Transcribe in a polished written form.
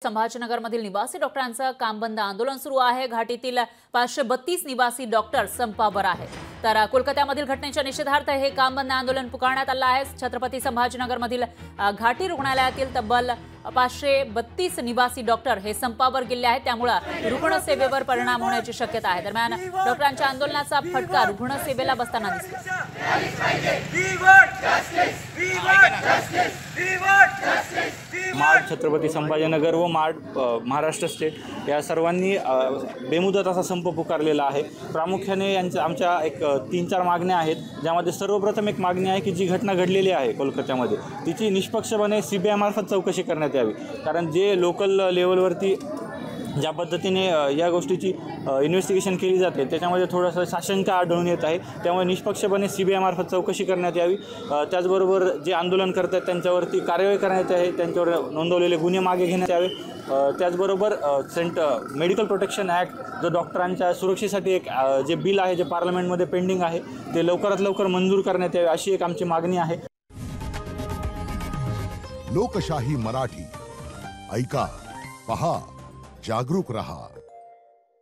संभाजीनगरमधील निवासी डॉक्टरांचं काम बंद आंदोलन सुरू आहे। घाटीतील 532 निवासी डॉक्टर संपावर आहेत। तर कोलकात्यामधील घटनेच्या निषेधार्थ हे काम बंद आंदोलन पुकारण्यात आलं आहे। छत्रपती संभाजीनगरमधील घाटी रुग्णालयातील तब्बल 532 निवासी डॉक्टर हे संपावर गेले आहेत, त्यामुळे रुग्णसेवेवर परिणाम होण्याची शक्यता आहे। दरम्यान डॉक्टरांच्या आंदोलनाचा फटका रुग्णसेवेला बसताना दिसतो। मार्ड छत्रपती संभाजीनगर व मार्ड महाराष्ट्र स्टेट या सर्वांनी बेमुदत असा संप पुकारलेला आहे। प्रामुख्याने आमच्या एक 3-4 मागण्या आहेत, ज्यामध्ये सर्वप्रथम एक मागणी आहे की जी घटना घडलेली आहे कोलकात्यामध्ये तिची निष्पक्षपणे CBI मार्फत चौकशी करण्यात यावी। कारण जे लोकल लेवलवरती ज्या पद्धतीने या गोष्टीची इन्व्हेस्टिगेशन केली जाते त्याच्यामध्ये थोडंसं साशंका आढळून येत आहे, त्यामुळे निष्पक्षपणे CBI मार्फत चौकशी करण्यात यावी। त्याचबरोबर जे आंदोलन करतात त्यांच्यावरती कारवाई करण्यात यावी, त्यांच्यावर नोंदवलेले गुन्हे मागे घेण्यात यावे। त्याचबरोबर मेडिकल प्रोटेक्शन ॲक्ट जो डॉक्टरांच्या सुरक्षेसाठी एक जे बिल आहे जे पार्लमेंटमध्ये पेंडिंग आहे ते लवकरात लवकर मंजूर करण्यात यावे, अशी एक आमची मागणी आहे। लोकशाही मराठी ऐका, पहा, जागरूक रहा।